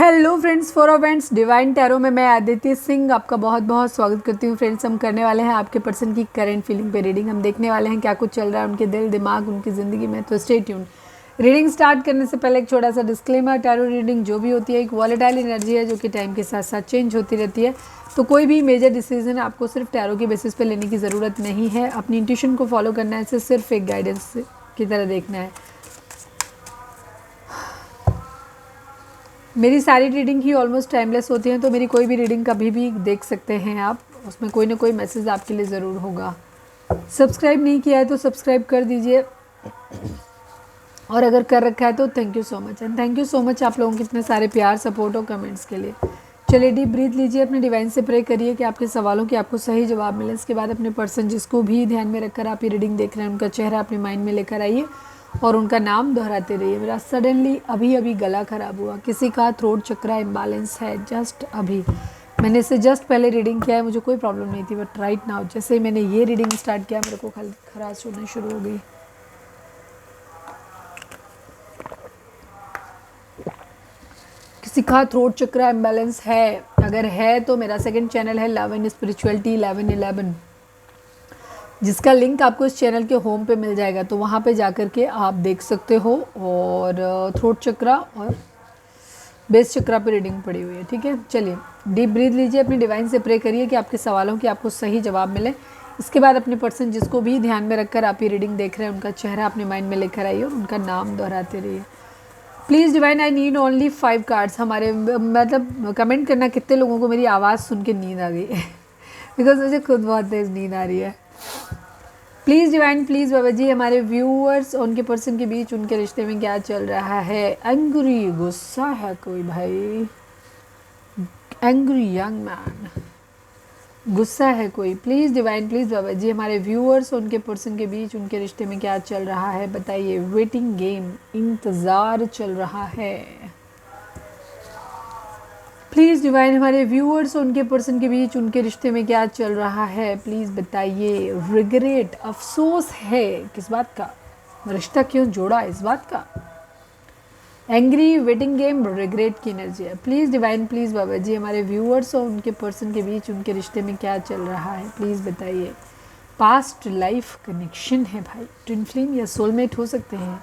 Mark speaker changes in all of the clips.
Speaker 1: Hello friends, for friends divine tarot में मैं आदित्य सिंह आपका बहुत बहुत स्वागत करती हूँ। फ्रेंड्स, हम करने वाले हैं आपके पर्सन की करंट फीलिंग पे रीडिंग। हम देखने वाले हैं क्या कुछ चल रहा है उनके दिल दिमाग उनकी ज़िंदगी में। तो स्टे ट्यून्ड। रीडिंग स्टार्ट करने से पहले एक छोटा सा डिस्क्लेमर, टैरो रीडिंग जो भी होती है एक वॉलेटाइल एनर्जी है जो कि टाइम के साथ साथ चेंज होती रहती है। तो कोई भी मेजर डिसीजन आपको सिर्फ टैरो के बेसिस पे लेने की ज़रूरत नहीं है। अपनी इंट्यूशन को फॉलो करना है, इसे सिर्फ एक गाइडेंस की तरह देखना है। मेरी सारी रीडिंग ही ऑलमोस्ट टाइमलेस होती हैं, तो मेरी कोई भी रीडिंग कभी भी देख सकते हैं आप। उसमें कोई ना कोई मैसेज आपके लिए ज़रूर होगा। सब्सक्राइब नहीं किया है तो सब्सक्राइब कर दीजिए, और अगर कर रखा है तो thank you so much. And thank you so much आप लोगों के इतने सारे प्यार, सपोर्ट और कमेंट्स के लिए। चलिए डीप ब्रीथ लीजिए, अपने डिवाइन से प्रे करिए कि आपके सवालों के आपको सही जवाब मिले। इसके बाद अपने पर्सन जिसको भी ध्यान में रखकर आप ये रीडिंग देख रहे हैं उनका चेहरा अपने माइंड में लेकर आइए और उनका नाम दोहराते रहिए। मेरा सडनली अभी गला खराब हुआ, किसी का थ्रोट चक्रा इम्बैलेंस है। जस्ट अभी मैंने इसे जस्ट पहले रीडिंग किया है, मुझे कोई प्रॉब्लम नहीं थी, बट राइट नाउ जैसे ही मैंने ये रीडिंग स्टार्ट किया मेरे को खराश होना शुरू हो गई। किसी का थ्रोट चक्रा इम्बैलेंस है, अगर है तो मेरा सेकंड चैनल है लव एंड स्पिरिचुअलिटी 1111, जिसका लिंक आपको इस चैनल के होम पे मिल जाएगा। तो वहाँ पे जाकर के आप देख सकते हो। और थ्रोट चक्रा और बेस चक्रा पे रीडिंग पड़ी हुई है, ठीक है। चलिए डीप ब्रीथ लीजिए, अपने डिवाइन से प्रे करिए कि आपके सवालों की आपको सही जवाब मिले। इसके बाद अपने पर्सन जिसको भी ध्यान में रखकर आप ये रीडिंग देख रहे हैं उनका चेहरा अपने माइंड में लेकर आइए और उनका नाम दोहराते रहिए। Please divine, I need only 5 cards. हमारे मतलब कमेंट करना कितने लोगों को मेरी आवाज़ सुन के नींद आ गई बिकॉज मुझे खुद बहुत तेज़ नींद आ रही है। प्लीज़ डिवाइन, प्लीज़ बाबा जी, हमारे व्यूअर्स उनके पर्सन के बीच उनके रिश्ते में क्या चल रहा है। एंग्री, गुस्सा है कोई भाई, एंग्री यंग मैन, गुस्सा है कोई। प्लीज़ डिवाइन, प्लीज़ बाबा जी, हमारे व्यूअर्स उनके पर्सन के बीच उनके रिश्ते में क्या चल रहा है बताइए। वेटिंग गेम, इंतज़ार चल रहा है। प्लीज़ डिवाइन, हमारे व्यूअर्स उनके पर्सन के बीच उनके रिश्ते में क्या चल रहा है प्लीज़ बताइए। रिग्रेट, अफसोस है, किस बात का, रिश्ता क्यों जोड़ा इस बात का। एंग्री, वेटिंग गेम, रिग्रेट की एनर्जी है। प्लीज़ डिवाइन, प्लीज़ बाबा जी, हमारे व्यूअर्स और उनके पर्सन के बीच उनके रिश्ते में क्या चल रहा है प्लीज़ बताइए। पास्ट लाइफ कनेक्शन है भाई, ट्विन फ्लेम या सोलमेट हो सकते हैं।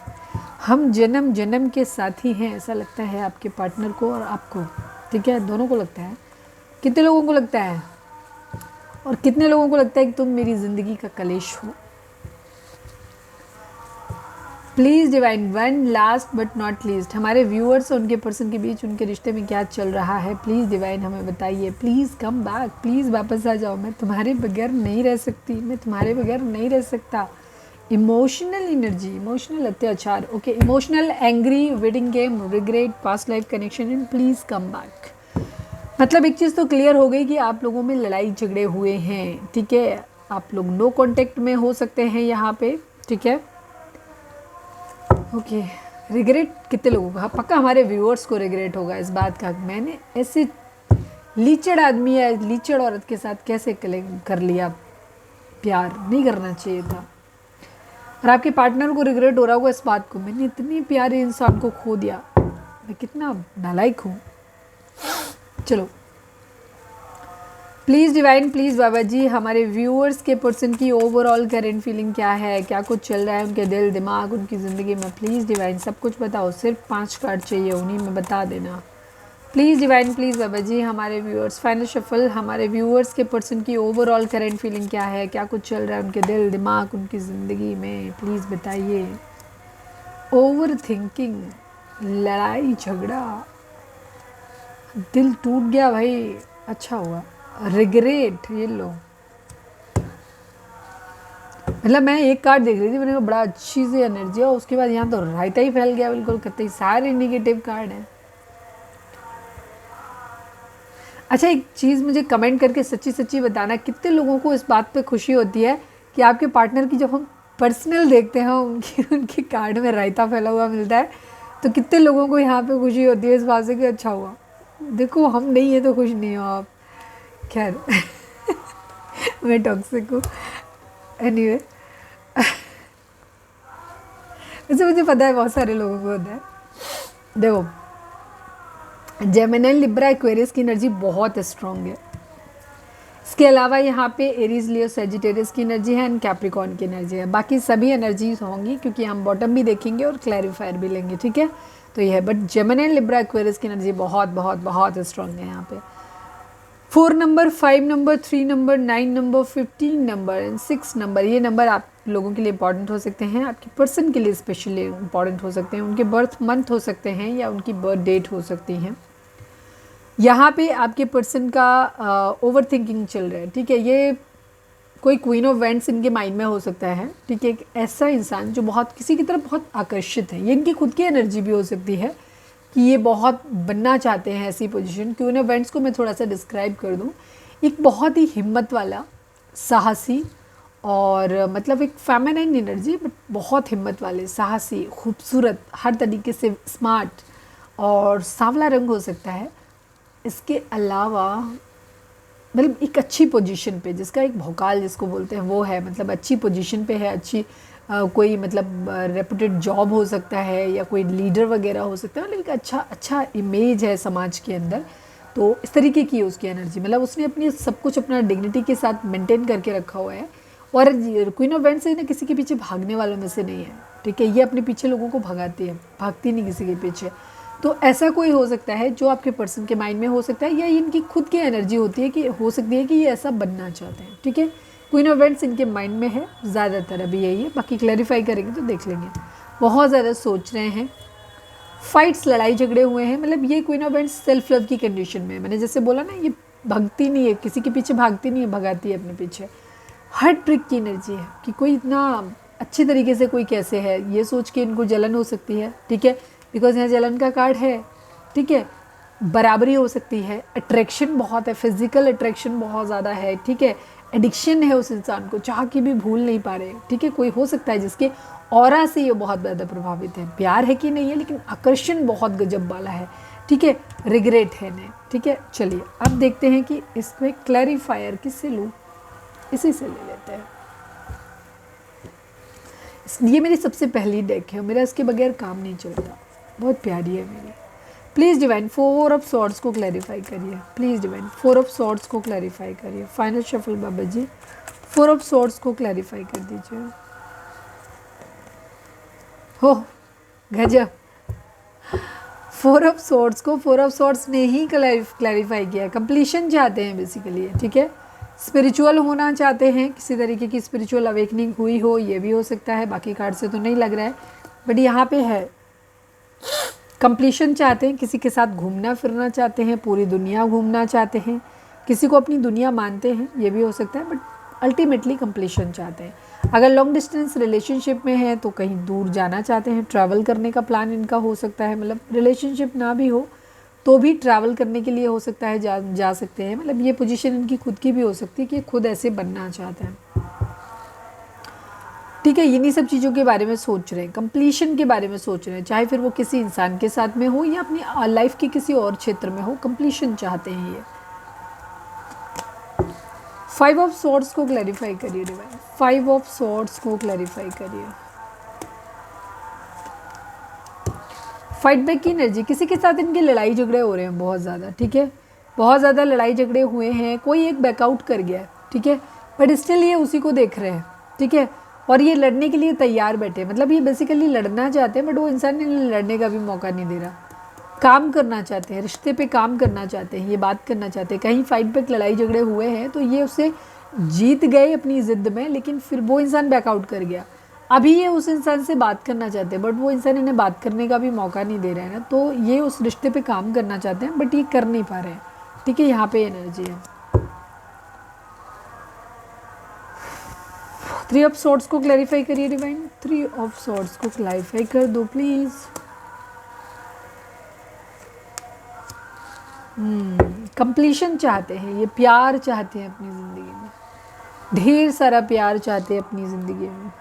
Speaker 1: हम जन्म जन्म के साथी हैं ऐसा लगता है आपके पार्टनर को और आपको, ठीक है, दोनों को लगता है। कितने लोगों को लगता है और कितने लोगों को लगता है कि तुम मेरी ज़िंदगी का कलेश हो। Please divine, one last but not least, हमारे व्यूअर्स और उनके पर्सन के बीच उनके रिश्ते में क्या चल रहा है प्लीज़ डिवाइन हमें बताइए। प्लीज़ कम बैक, प्लीज़ वापस आ जाओ, मैं तुम्हारे बगैर नहीं रह सकती, मैं तुम्हारे बगैर नहीं रह सकता। इमोशनल एनर्जी, इमोशनल अत्याचार, okay, emotional angry, wedding game, regret, past life connection and please come back. मतलब एक चीज़ तो क्लियर हो गई कि आप लोगों में लड़ाई झगड़े हुए हैं, ठीक है। आप लोग नो कांटेक्ट में हो सकते हैं यहाँ पे, ठीक है, ओके। रिग्रेट कितने लोगों का, पक्का हमारे व्यूअर्स को रिग्रेट होगा इस बात का, मैंने ऐसे लीचड़ आदमी या लीचड़ औरत के साथ कैसे कर लिया प्यार, नहीं करना चाहिए था। और आपके पार्टनर को रिग्रेट हो रहा होगा इस बात को, मैंने इतने प्यारे इंसान को खो दिया, मैं कितना नालायक हूँ। चलो प्लीज़ डिवाइन, प्लीज़ बाबा जी, हमारे व्यूअर्स के पर्सन की ओवरऑल करेंट फीलिंग क्या है, क्या कुछ चल रहा है उनके दिल दिमाग उनकी ज़िंदगी में। प्लीज़ डिवाइन सब कुछ बताओ, सिर्फ 5 कार्ड चाहिए, उन्हीं में बता देना। प्लीज़ डिवाइन, प्लीज़ बाबा जी, हमारे व्यूअर्स, फाइनल शफल, हमारे व्यूअर्स के पर्सन की ओवरऑल करेंट फीलिंग क्या है, क्या कुछ चल रहा है उनके दिल दिमाग उनकी ज़िंदगी में प्लीज़ बताइए। ओवर थिंकिंग, लड़ाई झगड़ा, दिल टूट गया भाई, अच्छा हुआ। रिग्रेट, ये लो, मतलब मैं एक कार्ड देख रही थी, मैंने कहा बड़ा अच्छी सी एनर्जी है, उसके बाद यहाँ तो रायता ही फैल गया बिल्कुल, कितने सारे निगेटिव कार्ड हैं। अच्छा एक चीज़ मुझे कमेंट करके सच्ची सच्ची बताना, कितने लोगों को इस बात पे खुशी होती है कि आपके पार्टनर की जब हम पर्सनल देखते हैं उनके कार्ड में रायता फैला हुआ मिलता है, तो कितने लोगों को यहाँ पे खुशी होती है इस बात से कि अच्छा हुआ। देखो हम नहीं है तो खुश नहीं हो आप, खैर मैं टॉक्सिक हूँ एनीवे। वैसे मुझे पता है बहुत सारे लोगों को होता है। देखो जेमिनी, लिब्रा, एक्वेरियस की एनर्जी बहुत स्ट्रॉन्ग है। इसके अलावा यहाँ पे एरीज, लियो, सेजिटेरियस की एनर्जी है एंड कैप्रिकॉर्न की एनर्जी है। बाकी सभी एनर्जीज होंगी क्योंकि हम बॉटम भी देखेंगे और क्लैरिफायर भी लेंगे, ठीक है। तो ये है, बट जेमिनी, लिब्रा, एक्वेरियस की एनर्जी बहुत बहुत बहुत स्ट्रॉन्ग है यहाँ पे। 4 number, 5 number, 3 number, 9 number, 15 number and 6 number, ये नंबर आप लोगों के लिए इंपॉर्टेंट हो सकते हैं, आपके पर्सन के लिए स्पेशली इंपॉर्टेंट हो सकते हैं, उनके बर्थ मंथ हो सकते हैं या उनकी बर्थ डेट हो सकती हैं। यहाँ पे आपके पर्सन का ओवर थिंकिंग चल रहा है, ठीक है। ये कोई क्वीन ऑफ वेंट्स इनके माइंड में हो सकता है, ठीक है। एक ऐसा इंसान जो बहुत किसी की तरफ बहुत आकर्षित है, ये इनकी खुद की एनर्जी भी हो सकती है कि ये बहुत बनना चाहते हैं ऐसी पोजीशन। क्वीन ऑफ वेंट्स को मैं थोड़ा सा डिस्क्राइब कर दूँ, एक बहुत ही हिम्मत वाला, साहसी और मतलब एक फेमिनाइन एनर्जी, बट बहुत हिम्मत वाले, साहसी, खूबसूरत, हर तरीके से स्मार्ट और सांवला रंग हो सकता है। इसके अलावा मतलब एक अच्छी पोजीशन पे, जिसका एक भौकाल जिसको बोलते हैं वो है, मतलब अच्छी पोजीशन पे है, अच्छी कोई मतलब रेपुटेड जॉब हो सकता है या कोई लीडर वगैरह हो सकता है, मतलब एक अच्छा इमेज है समाज के अंदर। तो इस तरीके की है उसकी एनर्जी, मतलब उसने अपनी सब कुछ अपना डिग्निटी के साथ मेंटेन करके रखा हुआ है। और क्वीन ऑफ वेंट्स ना किसी के पीछे भागने वालों में से नहीं है, ठीक है। ये अपने पीछे लोगों को भगाती है, भागती नहीं किसी के पीछे। तो ऐसा कोई हो सकता है जो आपके पर्सन के माइंड में हो सकता है, या इनकी खुद की एनर्जी होती है कि हो सकती है कि ये ऐसा बनना चाहते हैं, ठीक है। क्वीन ऑफ वेंट्स इनके माइंड में है ज़्यादातर, अभी यही है, बाकी क्लैरिफाई करेंगे तो देख लेंगे। बहुत ज़्यादा सोच रहे हैं, फाइट्स, लड़ाई झगड़े हुए हैं, मतलब ये queen of vents self love की कंडीशन में है। मैंने जैसे बोला ना, ये भागती नहीं है किसी के पीछे, भागती नहीं है, भगाती है अपने पीछे। हर ट्रिक की एनर्जी है कि कोई इतना अच्छी तरीके से कोई कैसे है, ये सोच के इनको जलन हो सकती है, ठीक है, बिकॉज यहाँ जलन का कार्ड है, ठीक है। बराबरी हो सकती है, अट्रैक्शन बहुत है, फिजिकल अट्रैक्शन बहुत ज़्यादा है, ठीक है। एडिक्शन है उस इंसान को, चाह के भी भूल नहीं पा रहे, ठीक है। कोई हो सकता है जिसके ऑरा से ये बहुत ज़्यादा प्रभावित है, प्यार है कि नहीं है, लेकिन आकर्षण बहुत गजब वाला है, ठीक है। रिग्रेट है नहीं, ठीक है। चलिए अब देखते हैं कि इसमें क्लैरिफायर किससे लूँ, इसी से ले लेते हैं। ये मेरी सबसे पहली डेक है, मेरा इसके बगैर काम नहीं चलता, बहुत प्यारी है मेरी। प्लीज़ डिवाइन 4 ऑफ सॉर्ड्स को क्लैरिफाई करिए, प्लीज़ डिवाइन 4 ऑफ सॉर्ड्स को क्लैरिफाई करिए। Final shuffle Baba ji 4 of swords को क्लैरिफाई कर दीजिए। हो गजब, 4 ऑफ सॉर्ड्स को 4 ऑफ सॉर्ड्स ने ही क्लैरिफाई किया है। कंप्लीशन चाहते हैं बेसिकली, ठीक है। स्पिरिचुअल होना चाहते हैं, किसी तरीके की स्पिरिचुअल अवेकनिंग हुई हो, ये भी हो सकता है, बाकी कार्ड से तो नहीं लग रहा है, बट यहाँ पे है। कंप्लीशन चाहते हैं, किसी के साथ घूमना फिरना चाहते हैं, पूरी दुनिया घूमना चाहते हैं, किसी को अपनी दुनिया मानते हैं, ये भी हो सकता है, बट अल्टीमेटली कंप्लीशन चाहते हैं। अगर लॉन्ग डिस्टेंस रिलेशनशिप में है तो कहीं दूर जाना चाहते हैं, ट्रैवल करने का प्लान इनका हो सकता है, मतलब रिलेशनशिप ना भी हो तो भी ट्रैवल करने के लिए हो सकता है, जा सकते हैं, मतलब ये पोजीशन इनकी खुद की भी हो सकती है कि खुद ऐसे बनना चाहते हैं, ठीक है। इन्हीं सब चीज़ों के बारे में सोच रहे हैं, कंप्लीशन के बारे में सोच रहे हैं, चाहे फिर वो किसी इंसान के साथ में हो या अपनी लाइफ के किसी और क्षेत्र में हो, कंप्लीशन चाहते हैं ये। 5 ऑफ सॉर्ड्स को क्लैरिफाई करिए डिवाइन, 5 ऑफ सॉर्ड्स को क्लैरिफाई करिए। फाइट बैक की एनर्जी, किसी के साथ इनके लड़ाई झगड़े हो रहे हैं बहुत ज़्यादा, ठीक है। बहुत ज़्यादा लड़ाई झगड़े हुए हैं, कोई एक बैकआउट कर गया है, ठीक है, बट स्टिल ये उसी को देख रहे हैं, ठीक है। और ये लड़ने के लिए तैयार बैठे, मतलब ये बेसिकली लड़ना चाहते हैं, बट वो इंसान इन्हें लड़ने का भी मौका नहीं दे रहा। काम करना चाहते हैं, रिश्ते पे काम करना चाहते हैं, ये बात करना चाहते हैं। कहीं फाइट बैक लड़ाई झगड़े हुए हैं तो ये उससे जीत गए अपनी ज़िद में, लेकिन फिर वो इंसान बैकआउट कर गया। अभी ये उस इंसान से बात करना चाहते हैं, बट वो इंसान इन्हें बात करने का भी मौका नहीं दे रहा है ना, तो ये उस रिश्ते पे काम करना चाहते हैं, बट ये कर नहीं पा रहे हैं, ठीक है। यहाँ पे एनर्जी है। 3 ऑफ सॉर्ड्स को क्लैरिफाई करिए डिवाइन, 3 ऑफ सॉर्ड्स को क्लैरिफाई कर दो प्लीज़। कंप्लीशन चाहते हैं, ये प्यार चाहते हैं अपनी ज़िंदगी में, ढेर सारा प्यार चाहते हैं अपनी ज़िंदगी में।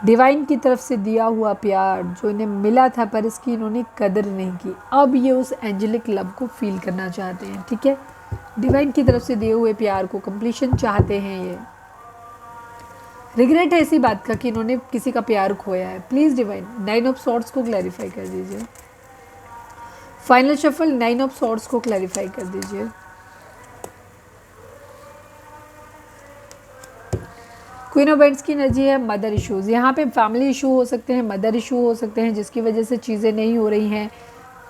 Speaker 1: डिवाइन की तरफ से दिया हुआ प्यार जो इन्हें मिला था, पर इसकी इन्होंने कदर नहीं की, अब ये उस एंजेलिक लव को फील करना चाहते हैं, ठीक है। डिवाइन की तरफ से दिए हुए प्यार को कंप्लीशन चाहते हैं ये। रिग्रेट है इसी बात का कि इन्होंने किसी का प्यार खोया है। प्लीज़ डिवाइन 9 ऑफ सॉर्ड्स को क्लैरिफाई कर दीजिए। फाइनल शफल 9 ऑफ सॉर्ड्स को क्लैरिफाई कर दीजिए। क्वीन ऑफ वांड्स की एनर्जी है मदर इश्यूज़। यहाँ पे फैमिली इशू हो सकते हैं, मदर इशू हो सकते हैं, जिसकी वजह से चीज़ें नहीं हो रही हैं।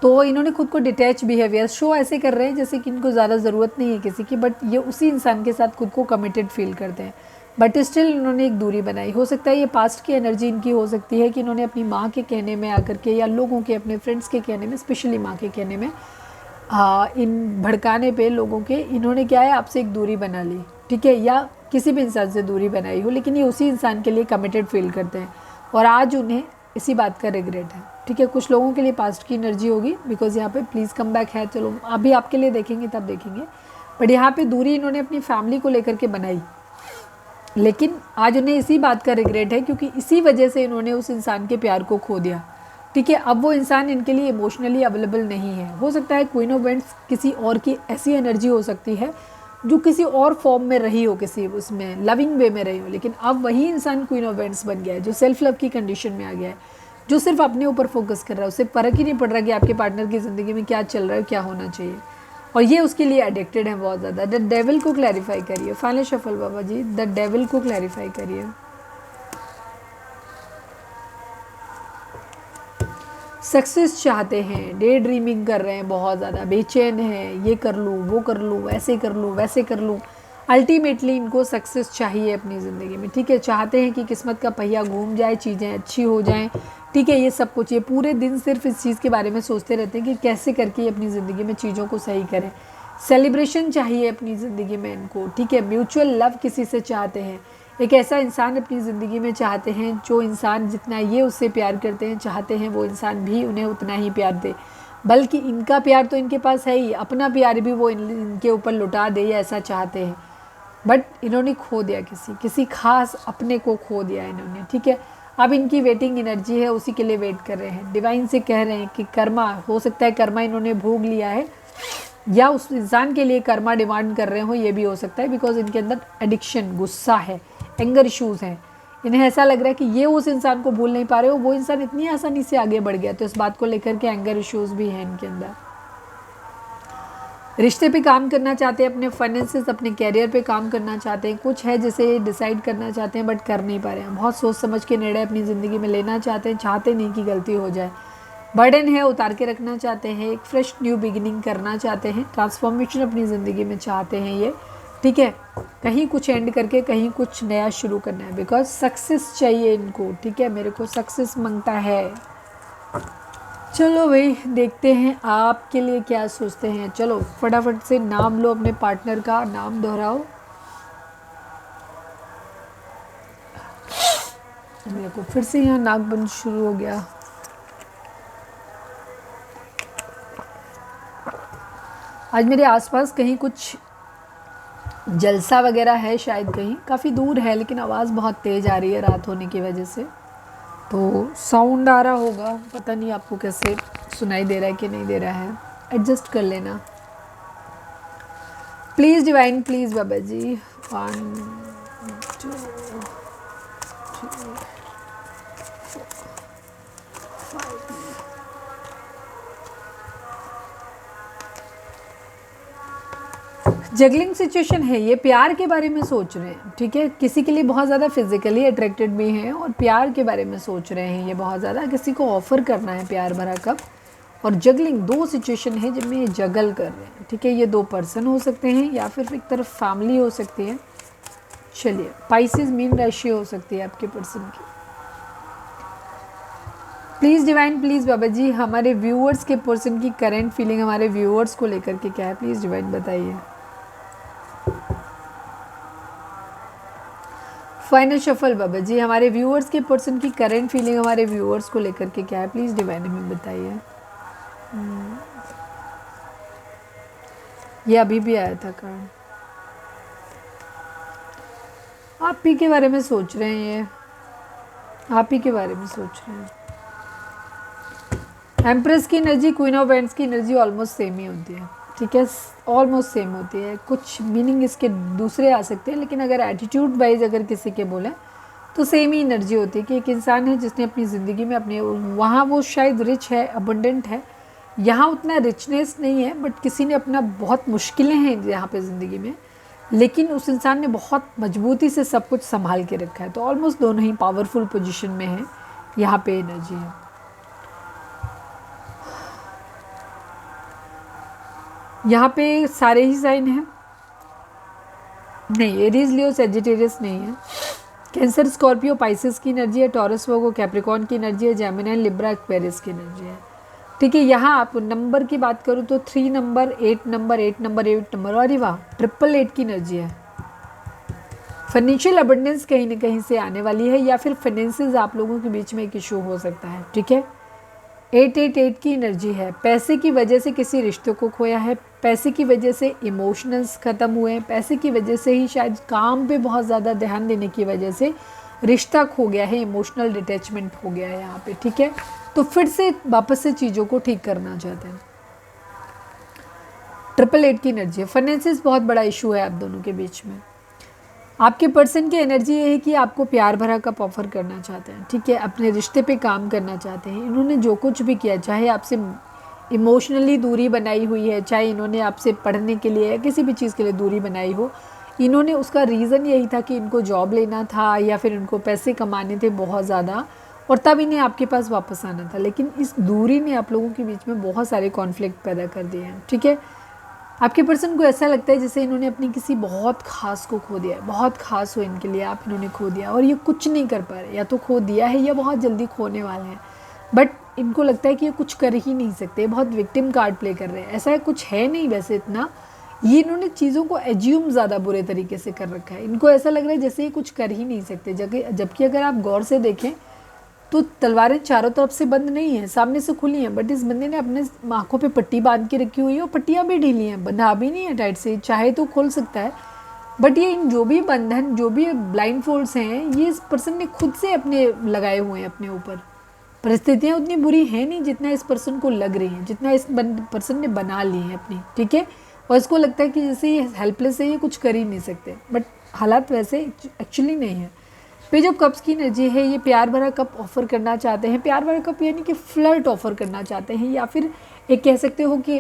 Speaker 1: तो इन्होंने खुद को डिटैच बिहेवियर शो ऐसे कर रहे हैं जैसे कि इनको ज़्यादा ज़रूरत नहीं है किसी की, बट ये उसी इंसान के साथ खुद को कमिटेड फील करते हैं, बट स्टिल इन्होंने एक दूरी बनाई। हो सकता है ये पास्ट की एनर्जी इनकी हो सकती है कि इन्होंने अपनी माँ के कहने में आकर के या लोगों के, अपने फ्रेंड्स के कहने में, स्पेशली माँ के कहने में, इन भड़काने पे लोगों के, इन्होंने क्या है आपसे एक दूरी बना ली, ठीक है, या किसी भी इंसान से दूरी बनाई हो, लेकिन ये उसी इंसान के लिए कमिटेड फील करते हैं और आज उन्हें इसी बात का रिग्रेट है, ठीक है। कुछ लोगों के लिए पास्ट की एनर्जी होगी बिकॉज यहाँ पे प्लीज़ कम बैक है, चलो अभी आपके लिए देखेंगे तब देखेंगे, बट यहाँ पे दूरी इन्होंने अपनी फैमिली को लेकर के बनाई, लेकिन आज उन्हें इसी बात का रिग्रेट है क्योंकि इसी वजह से इन्होंने उस इंसान के प्यार को खो दिया, ठीक है। अब वो इंसान इनके लिए इमोशनली अवेलेबल नहीं है। हो सकता है क्वीन ऑफ वांड्स किसी और की ऐसी एनर्जी हो सकती है जो किसी और फॉर्म में रही हो, किसी उसमें लविंग वे में रही हो, लेकिन अब वही इंसान क्वीन ऑफ वांड्स बन गया है, जो सेल्फ लव की कंडीशन में आ गया है, जो सिर्फ अपने ऊपर फोकस कर रहा है, उसे फर्क ही नहीं पड़ रहा कि आपके पार्टनर की ज़िंदगी में क्या चल रहा है, क्या होना चाहिए, और ये उसके लिए एडिक्टेड है बहुत ज़्यादा। द डेविल को क्लैरिफाई करिए। Final shuffle Baba ji, the devil को क्लैरिफाई करिए। सक्सेस चाहते हैं, डे ड्रीमिंग कर रहे हैं, बहुत ज़्यादा बेचैन हैं, ये कर लूँ, वो कर लूँ, ऐसे कर लूँ, वैसे कर लूँ। अल्टीमेटली इनको सक्सेस चाहिए अपनी ज़िंदगी में, ठीक है। चाहते हैं कि किस्मत का पहिया घूम जाए, चीज़ें अच्छी हो जाएं, ठीक है। ये सब कुछ, ये पूरे दिन सिर्फ इस चीज़ के बारे में सोचते रहते हैं कि कैसे करके अपनी ज़िंदगी में चीज़ों को सही करें। सेलिब्रेशन चाहिए अपनी ज़िंदगी में इनको, ठीक है। म्यूचुअल लव किसी से चाहते हैं, एक ऐसा इंसान अपनी ज़िंदगी में चाहते हैं जो इंसान जितना ये उससे प्यार करते हैं, चाहते हैं वो इंसान भी उन्हें उतना ही प्यार दे, बल्कि इनका प्यार तो इनके पास है ही, अपना प्यार भी वो इनके ऊपर लुटा दे, या ऐसा चाहते हैं। बट इन्होंने खो दिया, किसी खास अपने को खो दिया इन्होंने, ठीक है। अब इनकी वेटिंग एनर्जी है, उसी के लिए वेट कर रहे हैं। डिवाइन से कह रहे हैं कि कर्मा, हो सकता है कर्मा इन्होंने भोग लिया है या उस इंसान के लिए कर्मा डिमांड कर रहे हो, ये भी हो सकता है, बिकॉज इनके अंदर एडिक्शन, गुस्सा है, एंगर इश्यूज़ हैं। इन्हें ऐसा लग रहा है कि ये उस इंसान को भूल नहीं पा रहे हो, वो इंसान इतनी आसानी से आगे बढ़ गया, तो इस बात को लेकर के एंगर इश्यूज़ भी हैं इनके अंदर। रिश्ते पे काम करना चाहते हैं, अपने फाइनेंसेस, अपने कैरियर पे काम करना चाहते हैं, कुछ है जिसे डिसाइड करना चाहते हैं बट कर नहीं पा रहे हैं। बहुत सोच समझ के निर्णय अपनी ज़िंदगी में लेना चाहते हैं, चाहते नहीं कि गलती हो जाए। बर्डन है, उतार के रखना चाहते हैं, एक फ्रेश न्यू बिगिनिंग करना चाहते हैं, ट्रांसफॉर्मेशन अपनी ज़िंदगी में चाहते हैं ये, ठीक है। कहीं कुछ एंड करके कहीं कुछ नया शुरू करना है, बिकॉज सक्सेस चाहिए इनको, ठीक है। मेरे को सक्सेस मांगता है। चलो भाई देखते हैं आपके लिए क्या सोचते हैं। चलो फटाफट से नाम लो, अपने पार्टनर का नाम दोहराओ। मेरे को फिर से यहाँ नाक बंद शुरू हो गया। आज मेरे आसपास कहीं कुछ जलसा वगैरह है, शायद कहीं काफ़ी दूर है, लेकिन आवाज़ बहुत तेज़ आ रही है रात होने की वजह से, तो साउंड आ रहा होगा, पता नहीं आपको कैसे सुनाई दे रहा है कि नहीं दे रहा है, एडजस्ट कर लेना please. Divine please Baba ji. 1 2 3 juggling situation है, ये प्यार के बारे में सोच रहे हैं, ठीक है। किसी के लिए बहुत ज़्यादा फिजिकली अट्रैक्टेड भी हैं और प्यार के बारे में सोच रहे हैं ये बहुत ज़्यादा, किसी को ऑफ़र करना है प्यार भरा कप। और जगलिंग, दो सिचुएशन है जिनमें ये जगल कर रहे हैं, ठीक है। ये 2 पर्सन हो सकते हैं या फिर एक तरफ फैमिली हो सकती है। चलिए, पाइसेस मीन राशि हो सकती है आपके पर्सन की। प्लीज़ डिवाइन प्लीज़ बाबा जी, हमारे व्यूअर्स के पर्सन की करेंट फीलिंग हमारे व्यूअर्स को लेकर के क्या है, प्लीज़ डिवाइन बताइए। फाइनल शफल बाबा जी, हमारे व्यूअर्स के पर्सन की करंट फीलिंग हमारे व्यूअर्स को लेकर के क्या है, प्लीज़ डिवाइन हमें बताइए। ये अभी भी आया था कार्ड। आप ही के बारे में सोच रहे हैं, ये आप ही के बारे में सोच रहे हैं। एम्प्रेस की एनर्जी, क्वीन ऑफ वांड्स की एनर्जी ऑलमोस्ट सेम ही होती है, ठीक है, ऑलमोस्ट सेम होती है। कुछ मीनिंग इसके दूसरे आ सकते हैं, लेकिन अगर एटीट्यूड वाइज अगर किसी के बोले तो सेम ही एनर्जी होती है कि एक इंसान है जिसने अपनी ज़िंदगी में अपने, वहाँ वो शायद रिच है, अबंडेंट है, यहाँ उतना रिचनेस नहीं है, बट किसी ने अपना बहुत मुश्किलें हैं यहाँ पे ज़िंदगी में, लेकिन उस इंसान ने बहुत मजबूती से सब कुछ संभाल के रखा है। तो ऑलमोस्ट दोनों ही पावरफुल पोजीशन में है, यहाँ पे एनर्जी है। यहाँ पे सारे ही साइन हैं, नहीं एरीज लियो सेजिटेरियस नहीं है। कैंसर स्कॉर्पियो पाइसेस की एनर्जी है, टॉरस वर्गो कैप्रिकॉर्न की एनर्जी है, जेमिनी लिब्रा एक्वेरियस की एनर्जी है। ठीक है, यहाँ आप नंबर की बात करूँ तो 3 नंबर 8 नंबर 8 नंबर 8 नंबर, अरे वाह 888 की एनर्जी है। फाइनेंशियल अबंडेंस कहीं ना कहीं से आने वाली है, या फिर फाइनेंसेस आप लोगों के बीच में एक इशू हो सकता है। ठीक है, 888 की एनर्जी है। पैसे की वजह से किसी रिश्ते को खोया है, पैसे की वजह से इमोशनल्स ख़त्म हुए हैं, पैसे की वजह से ही शायद काम पे बहुत ज़्यादा ध्यान देने की वजह से रिश्ता खो गया है, इमोशनल डिटैचमेंट हो गया है यहाँ पे। ठीक है, तो फिर से वापस से चीज़ों को ठीक करना चाहते हैं। 888 की एनर्जी है। फाइनेंसिस बहुत बड़ा इशू है आप दोनों के बीच में। आपके पर्सन की एनर्जी ये है कि आपको प्यार भरा कप ऑफर करना चाहते हैं। ठीक है, अपने रिश्ते पे काम करना चाहते हैं। इन्होंने जो कुछ भी किया, चाहे आपसे इमोशनली दूरी बनाई हुई है, चाहे इन्होंने आपसे पढ़ने के लिए या किसी भी चीज़ के लिए दूरी बनाई हो, इन्होंने उसका रीज़न यही था कि इनको जॉब लेना था या फिर इनको पैसे कमाने थे बहुत ज़्यादा, और तब इन्हें आपके पास वापस आना था। लेकिन इस दूरी ने आप लोगों के बीच में बहुत सारे कॉन्फ्लिक्ट पैदा कर दिए हैं। ठीक है, आपके पर्सन को ऐसा लगता है जैसे इन्होंने अपनी किसी बहुत ख़ास को खो दिया है, बहुत ख़ास हो इनके लिए आप, इन्होंने खो दिया और ये कुछ नहीं कर पा रहे, या तो खो दिया है या बहुत जल्दी खोने वाले हैं। बट इनको लगता है कि ये कुछ कर ही नहीं सकते, बहुत विक्टिम कार्ड प्ले कर रहे हैं। ऐसा कुछ है नहीं वैसे इतना, ये इन्होंने चीज़ों को एज्यूम ज़्यादा बुरे तरीके से कर रखा है। इनको ऐसा लग रहा है जैसे ये कुछ कर ही नहीं सकते, जबकि अगर आप गौर से देखें तो तलवारें चारों तरफ से बंद नहीं है, सामने से खुली हैं, बट इस बंदे ने अपने आँखों पे पट्टी बांध के रखी हुई है और पट्टियाँ भी ढीली हैं, बंधा भी नहीं है टाइट से, चाहे तो खोल सकता है। बट ये इन जो भी बंधन, जो भी ब्लाइंड फोल्ड्स हैं, ये इस पर्सन ने खुद से अपने लगाए हुए हैं अपने ऊपर। परिस्थितियाँ उतनी बुरी हैं नहीं जितना इस पर्सन को लग रही हैं, जितना इस पर्सन ने बना ली है अपनी। ठीक है, और इसको लगता है कि जैसे ये हेल्पलेस है, ये कुछ कर ही नहीं सकते, बट हालात वैसे एक्चुअली नहीं है। पेज ऑफ कप्स की एनर्जी है, ये प्यार भरा कप ऑफर करना चाहते हैं। प्यार भरा कप यानी कि फ्लर्ट ऑफर करना चाहते हैं, या फिर एक कह सकते हो कि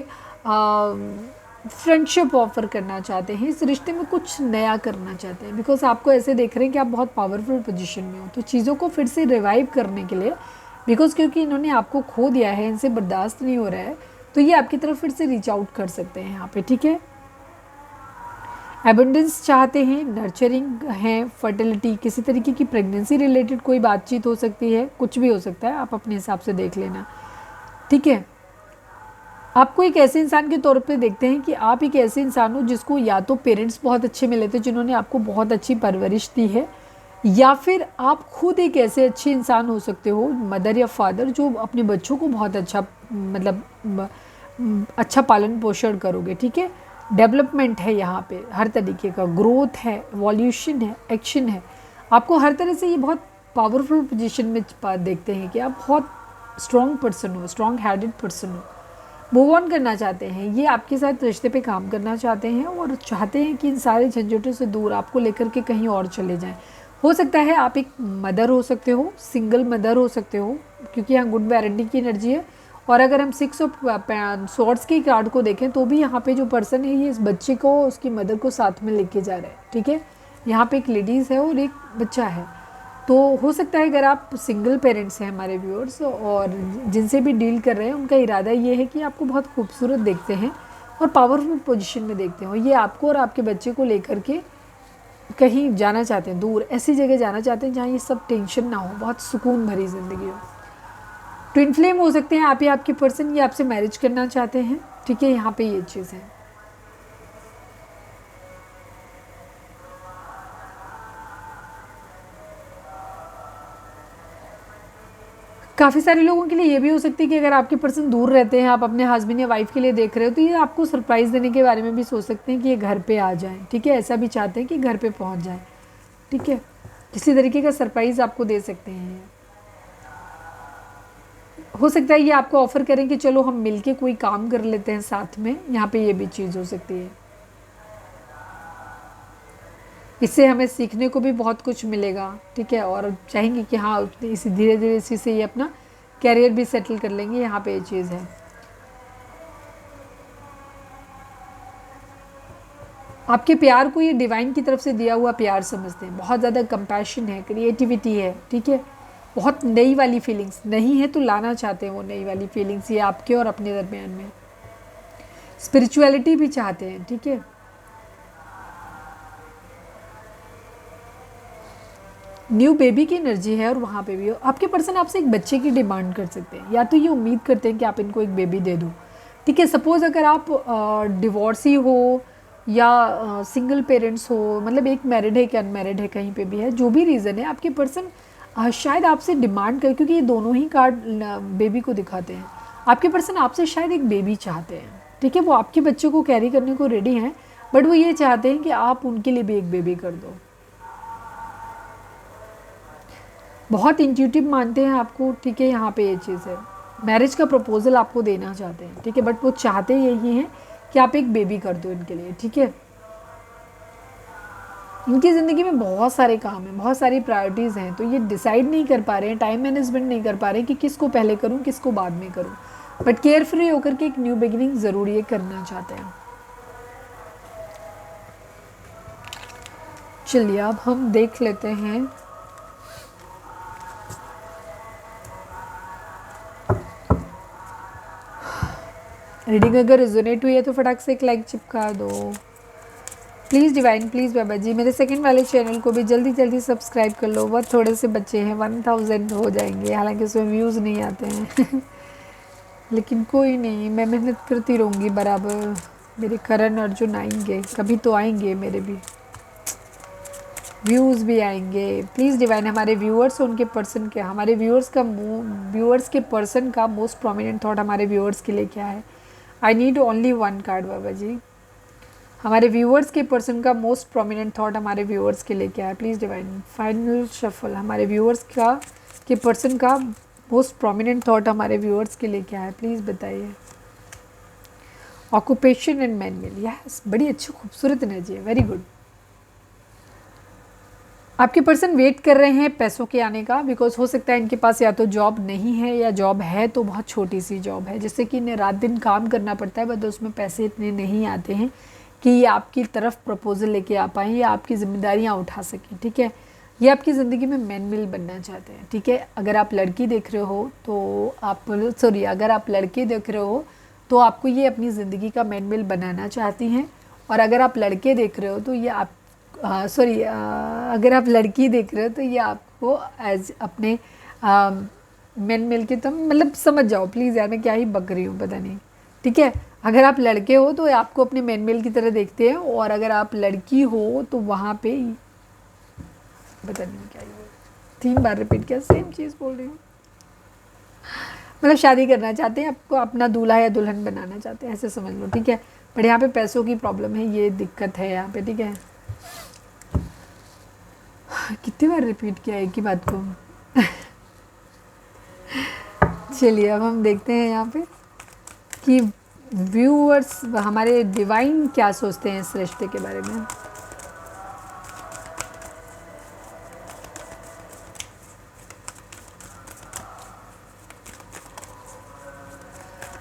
Speaker 1: फ्रेंडशिप ऑफर करना चाहते हैं। इस रिश्ते में कुछ नया करना चाहते हैं, बिकॉज आपको ऐसे देख रहे हैं कि आप बहुत पावरफुल पोजीशन में हो, तो चीज़ों को फिर से रिवाइव करने के लिए, बिकॉज क्योंकि इन्होंने आपको खो दिया है, इनसे बर्दाश्त नहीं हो रहा है, तो ये आपकी तरफ फिर से रीच आउट कर सकते हैं यहाँ पे। ठीक है, एबंडेंस चाहते हैं, नर्चरिंग है, फर्टिलिटी, किसी तरीके की प्रेगनेंसी रिलेटेड कोई बातचीत हो सकती है, कुछ भी हो सकता है, आप अपने हिसाब से देख लेना। ठीक है, आपको एक ऐसे इंसान के तौर पे देखते हैं कि आप एक ऐसे इंसान हो जिसको या तो पेरेंट्स बहुत अच्छे मिले थे जिन्होंने आपको बहुत अच्छी परवरिश दी है, या फिर आप खुद एक ऐसे अच्छे इंसान हो सकते हो, मदर या फादर, जो अपने बच्चों को बहुत अच्छा मतलब अच्छा पालन पोषण करोगे। ठीक है, डेवलपमेंट है यहाँ पे, हर तरीके का ग्रोथ है, वॉल्यूशन है, एक्शन है। आपको हर तरह से ये बहुत पावरफुल पोजीशन में देखते हैं कि आप बहुत स्ट्रॉन्ग पर्सन हो, स्ट्रॉन्ग हेडेड पर्सन हो, मूव ऑन करना चाहते हैं। ये आपके साथ रिश्ते पे काम करना चाहते हैं और चाहते हैं कि इन सारे झंझटों से दूर आपको लेकर के कहीं और चले जाएं। हो सकता है आप एक मदर हो सकते हो, सिंगल मदर हो सकते हो, क्योंकि यहाँ गुड पैरेंटिंग की एनर्जी है। और अगर हम 6 ऑफ स्वॉर्ड्स की कार्ड को देखें तो भी यहाँ पे जो पर्सन है ये इस बच्चे को, उसकी मदर को साथ में लेके जा रहा है। ठीक है, यहाँ पे एक लेडीज़ है और एक बच्चा है। तो हो सकता है अगर आप सिंगल पेरेंट्स हैं हमारे व्यूअर्स और जिनसे भी डील कर रहे हैं, उनका इरादा ये है कि आपको बहुत खूबसूरत देखते हैं और पावरफुल पोजीशन में देखते हो। ये आपको और आपके बच्चे को लेकर के कहीं जाना चाहते हैं, दूर ऐसी जगह जाना चाहते हैं जहाँ ये सब टेंशन ना हो, बहुत सुकून भरी ज़िंदगी हो। ट्विन फ्लेम हो सकते हैं आप या आपके पर्सन, ये आपसे मैरिज करना चाहते हैं। ठीक है, यहाँ पे ये चीज़ है। काफ़ी सारे लोगों के लिए ये भी हो सकती है कि अगर आपके पर्सन दूर रहते हैं, आप अपने हस्बैंड या वाइफ के लिए देख रहे हो, तो ये आपको सरप्राइज़ देने के बारे में भी सोच सकते हैं कि ये घर पे आ जाएं। ठीक है, ऐसा भी चाहते हैं कि घर पे पहुंच जाएं। ठीक है, किसी तरीके का सरप्राइज़ आपको दे सकते हैं। हो सकता है ये आपको ऑफ़र करें कि चलो हम मिलके कोई काम कर लेते हैं साथ में, यहाँ पे ये भी चीज़ हो सकती है। इससे हमें सीखने को भी बहुत कुछ मिलेगा। ठीक है, और चाहेंगे कि हाँ इसी धीरे धीरे इसी से ये अपना कैरियर भी सेटल कर लेंगे, यहाँ पे ये चीज़ है। आपके प्यार को ये डिवाइन की तरफ से दिया हुआ प्यार समझते हैं, बहुत ज़्यादा कंपैशन है, क्रिएटिविटी है, ठीक है, बहुत नई वाली फीलिंग्स नहीं है तो लाना चाहते हैं वो नई वाली फीलिंग्स ये आपके और अपने दरमियान में। स्पिरिचुअलिटी भी चाहते हैं, ठीक है। न्यू बेबी की एनर्जी है और वहाँ पे भी हो। आपके पर्सन आपसे एक बच्चे की डिमांड कर सकते हैं, या तो ये उम्मीद करते हैं कि आप इनको एक बेबी दे दो, ठीक है। सपोज़ अगर आप डिवोर्सी हो या सिंगल पेरेंट्स हो, मतलब एक मैरिड है कि अनमैरिड है, कहीं पे भी है, जो भी रीज़न है, आपके पर्सन शायद आपसे डिमांड करे, क्योंकि ये दोनों ही कार्ड बेबी को दिखाते हैं। आपके पर्सन आपसे शायद एक बेबी चाहते हैं, ठीक है। वो आपके बच्चे को कैरी करने को रेडी हैं, बट वो ये चाहते हैं कि आप उनके लिए भी एक बेबी कर दो। बहुत इंट्यूटिव मानते हैं आपको, ठीक है। यहाँ पे ये चीज़ है, मैरिज का प्रपोजल आपको देना चाहते हैं, ठीक है, बट वो चाहते यही हैं कि आप एक बेबी कर दो इनके लिए, ठीक है। इनकी ज़िंदगी में बहुत सारे काम हैं, बहुत सारी प्रायोरिटीज़ हैं, तो ये डिसाइड नहीं कर पा रहे हैं, टाइम मैनेजमेंट नहीं कर पा रहे हैं कि किसको पहले करूँ किसको बाद में करूँ, बट केयर फ्री होकर के एक न्यू बिगिनिंग ज़रूर ये करना चाहते हैं। चलिए अब हम देख लेते हैं रीडिंग अगर रिजोनेट हुई है तो फटाक से एक लाइक चिपका दो प्लीज़ डिवाइन, प्लीज़ बाबा जी। मेरे सेकंड वाले चैनल को भी जल्दी जल्दी सब्सक्राइब कर लो, बहुत थोड़े से बच्चे हैं, 1000 हो जाएंगे, हालांकि उसमें व्यूज़ नहीं आते हैं लेकिन कोई नहीं, मैं मेहनत करती रहूँगी बराबर। मेरे करण अर्जुन आएंगे, कभी तो आएंगे, मेरे भी व्यूज़ भी आएंगे। प्लीज़ डिवाइन, हमारे व्यूअर्स उनके पर्सन के, हमारे व्यूअर्स के पर्सन का मोस्ट प्रोमिनेंट थॉट हमारे व्यूअर्स के लिए क्या है। आई नीड ओनली 1 कार्ड बाबा जी। हमारे व्यूअर्स के पर्सन का मोस्ट प्रोमिनेंट थॉट हमारे व्यूअर्स के लिए क्या है, प्लीज़ डिवाइन। फाइनल शफल, हमारे व्यूअर्स का के पर्सन का मोस्ट प्रोमिनेंट थॉट हमारे व्यूअर्स के लिए क्या है, प्लीज़ बताइए। Occupation and man mill, yes, बड़ी अच्छी खूबसूरत एनर्जी है, वेरी गुड। आपके पर्सन वेट कर रहे हैं पैसों के आने का, बिकॉज हो सकता है इनके पास या तो जॉब नहीं है या जॉब है तो बहुत छोटी सी जॉब है, जिससे कि इन्हें रात दिन काम करना पड़ता है, बट उसमें पैसे इतने नहीं आते हैं कि ये आपकी तरफ प्रपोजल लेके आ पाएँ या आपकी जिम्मेदारियाँ उठा सकें, ठीक है। ये आपकी ज़िंदगी में मैन मिल बनना चाहते हैं, ठीक है। अगर आप लड़की देख रहे हो तो अगर आप लड़के देख रहे हो तो आपको ये अपनी ज़िंदगी का मैन मिल बनाना चाहती हैं, और अगर आप लड़के देख रहे हो तो ये आप अगर आप लड़की देख रहे हो तो ये आपको एज अपने मैन मिल के, तो मतलब समझ जाओ प्लीज़ यार, मैं क्या ही बक रही हूँ पता नहीं, ठीक है। अगर आप लड़के हो तो आपको अपने मैन मिल की तरह देखते हैं, और अगर आप लड़की हो तो वहाँ पे पता नहीं क्या, ये 3 बार रिपीट किया, सेम चीज़ बोल रही हूँ। मतलब शादी करना चाहते हैं, आपको अपना दूल्हा या दुल्हन बनाना चाहते हैं, ऐसे समझ लो, ठीक है। बट यहाँ पे पैसों की प्रॉब्लम है, ये दिक्कत है यहाँ पे, ठीक है। कितनी बार रिपीट किया एक ही बात को चलिए अब हम देखते हैं यहाँ पे कि व्यूअर्स हमारे डिवाइन क्या सोचते हैं इस रिश्ते के बारे में।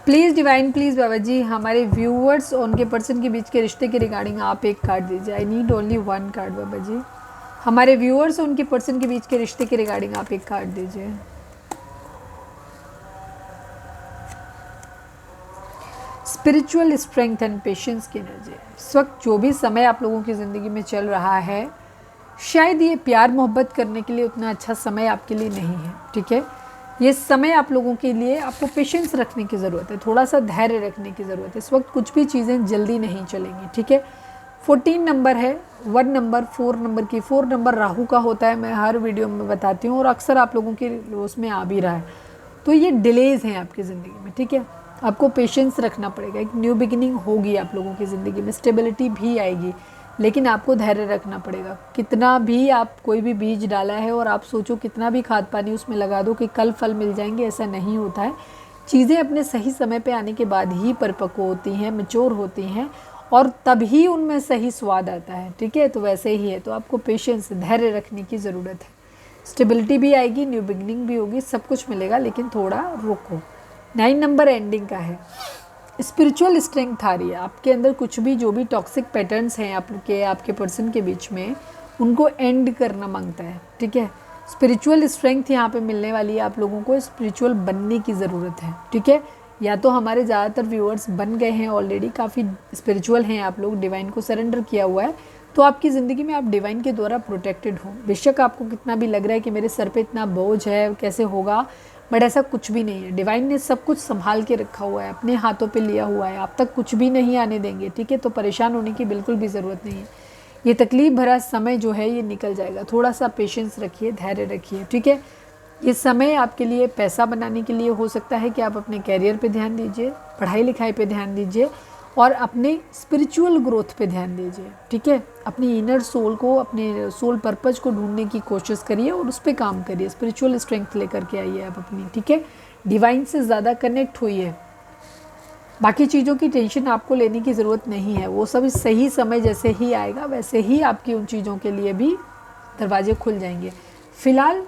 Speaker 1: प्लीज़ डिवाइन, प्लीज़ बाबा जी, हमारे व्यूअर्स और उनके पर्सन के बीच के रिश्ते के रिगार्डिंग आप एक कार्ड दीजिए। आई नीड ओनली 1 कार्ड बाबा जी। हमारे व्यूअर्स और उनके पर्सन के बीच के रिश्ते के रिगार्डिंग आप एक कार्ड दीजिए। स्पिरिचुअल स्ट्रेंथ एंड पेशेंस की एनर्जी। इस वक्त जो भी समय आप लोगों की ज़िंदगी में चल रहा है, शायद ये प्यार मोहब्बत करने के लिए उतना अच्छा समय आपके लिए नहीं है, ठीक है। ये समय आप लोगों के लिए, आपको पेशेंस रखने की ज़रूरत है, थोड़ा सा धैर्य रखने की ज़रूरत है। इस वक्त कुछ भी चीज़ें जल्दी नहीं चलेंगी, ठीक है। 14 नंबर है, 1 नंबर, 4 नंबर की, 4 नंबर राहु का होता है, मैं हर वीडियो में बताती हूँ, और अक्सर आप लोगों के उसमें आ भी रहा है। तो ये डिलेज़ हैं आपकी ज़िंदगी में, ठीक है। आपको पेशेंस रखना पड़ेगा, एक न्यू बिगिनिंग होगी आप लोगों की ज़िंदगी में, स्टेबिलिटी भी आएगी, लेकिन आपको धैर्य रखना पड़ेगा। कितना भी आप कोई भी बीज डाला है और आप सोचो कितना भी खाद पानी उसमें लगा दो कि कल फल मिल जाएंगे, ऐसा नहीं होता है। चीज़ें अपने सही समय पे आने के बाद ही परिपक्व होती हैं, मैच्योर होती हैं, और तभी उनमें सही स्वाद आता है, ठीक है। तो वैसे ही है, तो आपको पेशेंस, धैर्य रखने की ज़रूरत है। स्टेबिलिटी भी आएगी, न्यू बिगिनिंग भी होगी, सब कुछ मिलेगा, लेकिन थोड़ा रुको। 9 नंबर एंडिंग का है, स्पिरिचुअल स्ट्रेंथ आ रही है आपके अंदर। कुछ भी जो भी टॉक्सिक पैटर्न्स हैं आपके पर्सन के बीच में, उनको एंड करना मांगता है, ठीक है। स्पिरिचुअल स्ट्रेंथ यहाँ पे मिलने वाली है। आप लोगों को स्पिरिचुअल बनने की ज़रूरत है, ठीक है। या तो हमारे ज़्यादातर व्यूअर्स बन गए हैं ऑलरेडी, काफ़ी स्पिरिचुअल हैं आप लोग, डिवाइन को सरेंडर किया हुआ है, तो आपकी ज़िंदगी में आप डिवाइन के द्वारा प्रोटेक्टेड हो। बेशक आपको कितना भी लग रहा है कि मेरे सर पे इतना बोझ है, कैसे होगा, बट ऐसा कुछ भी नहीं है। डिवाइन ने सब कुछ संभाल के रखा हुआ है, अपने हाथों पे लिया हुआ है, आप तक कुछ भी नहीं आने देंगे, ठीक है। तो परेशान होने की बिल्कुल भी ज़रूरत नहीं है। ये तकलीफ भरा समय जो है ये निकल जाएगा। थोड़ा सा पेशेंस रखिए, धैर्य रखिए, ठीक है। ये समय आपके लिए पैसा बनाने के लिए हो सकता है कि आप अपने कैरियर पे ध्यान दीजिए, पढ़ाई लिखाई पे ध्यान दीजिए और अपने स्पिरिचुअल ग्रोथ पे ध्यान दीजिए, ठीक है। अपनी इनर सोल को, अपने सोल पर्पज को ढूंढने की कोशिश करिए और उस पर काम करिए। स्पिरिचुअल स्ट्रेंथ लेकर के आइए आप अपनी, ठीक है। डिवाइन से ज़्यादा कनेक्ट होइए। बाकी चीज़ों की टेंशन आपको लेने की ज़रूरत नहीं है, वो सब सही समय जैसे ही आएगा वैसे ही आपकी उन चीज़ों के लिए भी दरवाजे खुल जाएंगे। फ़िलहाल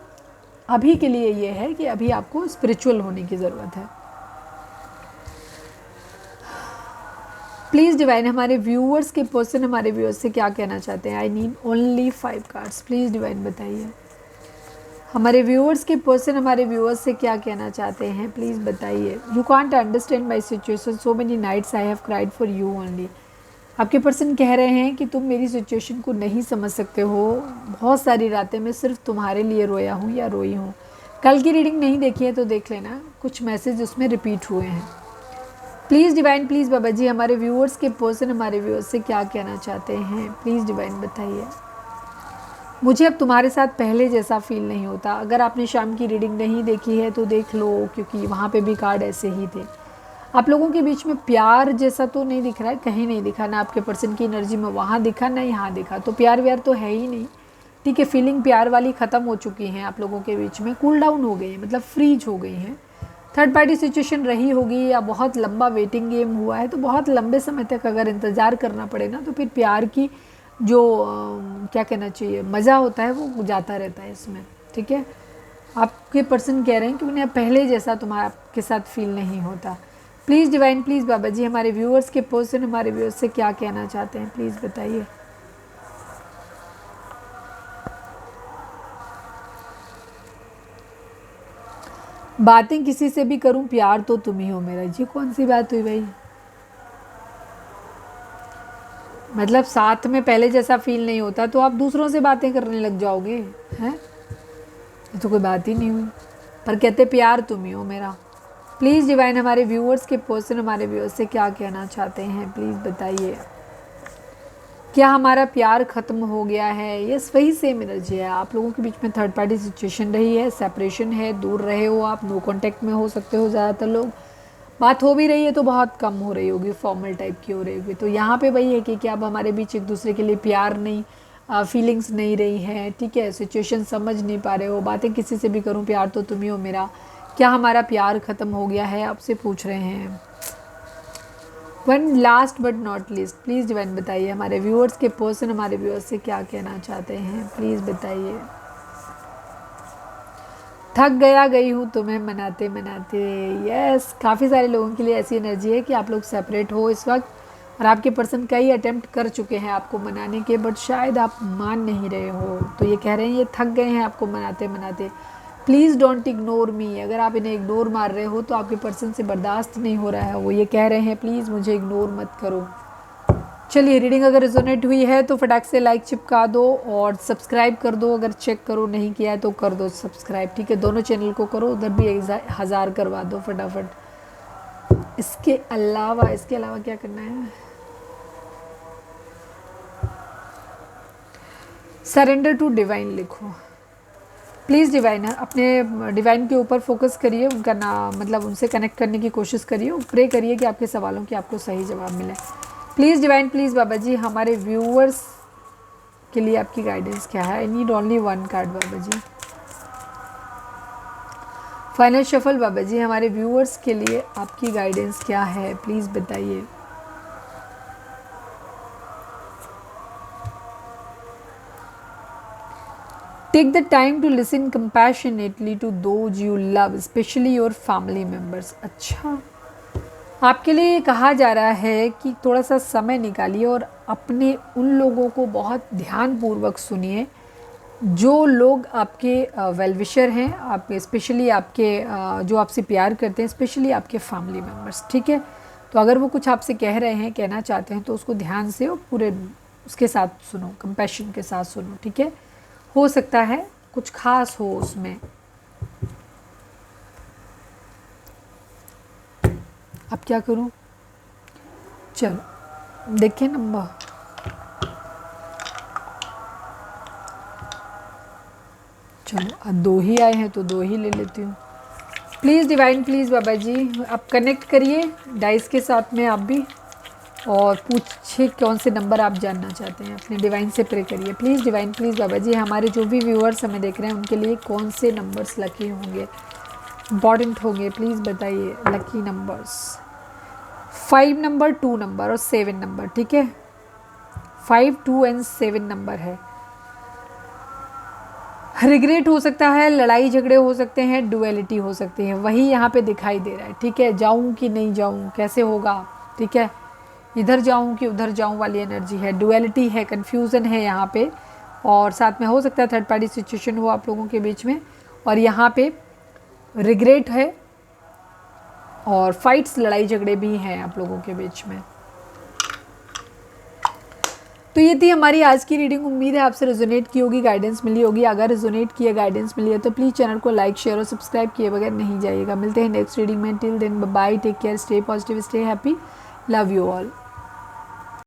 Speaker 1: अभी के लिए ये है कि अभी आपको स्पिरिचुअल होने की ज़रूरत है। प्लीज़ डिवाइन, हमारे व्यूअर्स के पर्सन हमारे व्यूअर्स से क्या कहना चाहते हैं? आई need only 5 cards. Please divine बताइए, हमारे व्यूअर्स के पर्सन हमारे व्यूअर्स से क्या कहना चाहते हैं? प्लीज़ बताइए। You can't understand my situation, so many nights I have cried for you only. आपके पर्सन कह रहे हैं कि तुम मेरी सिचुएशन को नहीं समझ सकते हो, बहुत सारी रातें मैं सिर्फ तुम्हारे लिए रोया हूँ या रोई हूँ। कल की रीडिंग नहीं देखी है तो देख लेना, कुछ मैसेज उसमें रिपीट हुए हैं। प्लीज़ डिवाइन, प्लीज़ बाबा जी, हमारे व्यूअर्स के पर्सन हमारे व्यूअर्स से क्या कहना चाहते हैं? प्लीज़ डिवाइन बताइए। मुझे अब तुम्हारे साथ पहले जैसा फील नहीं होता। अगर आपने शाम की रीडिंग नहीं देखी है तो देख लो, क्योंकि वहाँ पे भी कार्ड ऐसे ही थे। आप लोगों के बीच में प्यार जैसा तो नहीं दिख रहा है, कहीं नहीं दिखा, ना आपके पर्सन की एनर्जी में वहाँ दिखा ना यहाँ दिखा, तो प्यार व्यार तो है ही नहीं, ठीक है। फीलिंग प्यार वाली ख़त्म हो चुकी हैं आप लोगों के बीच में, कूल डाउन हो गई है, मतलब फ्रीज हो गई हैं। थर्ड पार्टी सिचुएशन रही होगी या बहुत लंबा वेटिंग गेम हुआ है, तो बहुत लंबे समय तक अगर इंतज़ार करना पड़े ना, तो फिर प्यार की जो क्या कहना चाहिए मज़ा होता है वो जाता रहता है इसमें, ठीक है। आपके पर्सन कह रहे हैं कि उन्हें पहले जैसा तुम्हारा के साथ फील नहीं होता। प्लीज़ डिवाइन, प्लीज़ बाबा जी, हमारे व्यूअर्स के पर्सन हमारे व्यूअर्स से क्या कहना चाहते हैं? प्लीज़ बताइए। बातें किसी से भी करूं, प्यार तो तुम ही हो मेरा। ये कौन सी बात हुई भाई? मतलब साथ में पहले जैसा फील नहीं होता तो आप दूसरों से बातें करने लग जाओगे, हैं? ये तो कोई बात ही नहीं हुई। पर कहते प्यार तुम ही हो मेरा। प्लीज़ डिवाइन, हमारे व्यूअर्स के पर्सन हमारे व्यूअर्स से क्या कहना चाहते हैं? प्लीज़ बताइए। क्या हमारा प्यार ख़त्म हो गया है? यस, वही सेम एनर्जी है। आप लोगों के बीच में थर्ड पार्टी सिचुएशन रही है, सेपरेशन है, दूर रहे हो आप, नो कांटेक्ट में हो सकते हो ज़्यादातर लोग। बात हो भी रही है तो बहुत कम हो रही होगी, फॉर्मल टाइप की हो रही होगी। तो यहाँ पे वही है कि अब हमारे बीच एक दूसरे के लिए प्यार नहीं, फीलिंग्स नहीं रही हैं, ठीक है। सिचुएशन समझ नहीं पा रहे हो, बातें किसी से भी करूँ, प्यार तो तुम ही हो मेरा। क्या हमारा प्यार ख़त्म हो गया है, आपसे पूछ रहे हैं। One last but not least, please divine बताइए, हमारे व्यूअर्स के पर्सन हमारे व्यूअर्स से क्या कहना चाहते हैं? प्लीज़ बताइए। थक गया गई हूँ तुम्हें मनाते मनाते। यस, काफ़ी सारे लोगों के लिए ऐसी एनर्जी है कि आप लोग सेपरेट हो इस वक्त और आपके पर्सन कई अटेम्प्ट कर चुके हैं आपको मनाने के, बट शायद आप मान नहीं रहे हो। तो ये कह रहे हैं ये थक गए हैं आपको मनाते मनाते। Please don't ignore me. अगर आप इन्हें इग्नोर मार रहे हो तो आपके पर्सन से बर्दाश्त नहीं हो रहा है, वो ये कह रहे हैं प्लीज़ मुझे इग्नोर मत करो। चलिए, रीडिंग अगर रिजोनेट हुई है तो फटाक से लाइक चिपका दो और सब्सक्राइब कर दो। अगर चेक करो नहीं किया है तो कर दो सब्सक्राइब, ठीक है। दोनों चैनल को करो, उधर भी 1000 करवा दो फटाफट। इसके अलावा क्या करना है? सरेंडर टू डिवाइन लिखो। प्लीज़ डिवाइन, अपने डिवाइन के ऊपर फोकस करिए, उनका नाम मतलब उनसे कनेक्ट करने की कोशिश करिए, प्रे करिए कि आपके सवालों की आपको सही जवाब मिले। प्लीज़ डिवाइन, प्लीज़ बाबा जी, हमारे व्यूअर्स के लिए आपकी गाइडेंस क्या है? आई नीड ओनली 1 कार्ड बाबा जी। फाइनल शफल बाबा जी, हमारे व्यूअर्स के लिए आपकी गाइडेंस क्या है? प्लीज़ बताइए। Take the time to listen compassionately to those you love, specially your family members. अच्छा, आपके लिए कहा जा रहा है कि थोड़ा सा समय निकालिए और अपने उन लोगों को बहुत ध्यानपूर्वक सुनिए जो लोग आपके वेल विशर हैं, आपके स्पेशली आपके जो आपसे प्यार करते हैं, स्पेशली आपके फैमिली मेम्बर्स, ठीक है। तो अगर वो कुछ आपसे कह रहे हैं, कहना चाहते हैं, तो उसको ध्यान से और पूरे उसके साथ सुनो, कंपैशन के साथ सुनो, ठीक है। हो सकता है कुछ खास हो उसमें। अब क्या करूं? चलो देखिए नंबर। चलो अब 2 ही आए हैं तो 2 ही ले लेती हूँ। प्लीज़ डिवाइन, प्लीज़ बाबा जी आप कनेक्ट करिए डाइस के साथ में आप भी, और पूछिए कौन से नंबर आप जानना चाहते हैं। अपने डिवाइन से प्रे करिए प्लीज़ डिवाइन, प्लीज़ बाबा जी हमारे जो भी व्यूअर्स हमें देख रहे हैं उनके लिए कौन से नंबर्स लकी होंगे, इम्पॉर्टेंट होंगे, प्लीज़ बताइए। लकी नंबर्स 5 नंबर, 2 नंबर और 7 नंबर, ठीक है। 5, 2 एंड 7 नंबर है। रिग्रेट हो सकता है, लड़ाई झगड़े हो सकते हैं, डुअलिटी हो सकती है, वही यहाँ पे दिखाई दे रहा है, ठीक है। जाऊँ कि नहीं जाऊँ, कैसे होगा, ठीक है। इधर जाऊँ कि उधर जाऊँ वाली एनर्जी है, डुअलिटी है, कन्फ्यूज़न है यहाँ पे। और साथ में हो सकता है थर्ड पार्टी सिचुएशन हो आप लोगों के बीच में, और यहाँ पे रिग्रेट है और फाइट्स, लड़ाई झगड़े भी हैं आप लोगों के बीच में। तो ये थी हमारी आज की रीडिंग। उम्मीद है आपसे रेजोनेट की होगी, गाइडेंस मिली होगी। अगर रेजोनेट किया, गाइडेंस मिली है तो प्लीज़ चैनल को लाइक, शेयर और सब्सक्राइब किए बगैर नहीं जाइएगा। मिलते हैं नेक्स्ट रीडिंग में। Till then bye, take care, stay positive, stay happy, love you all.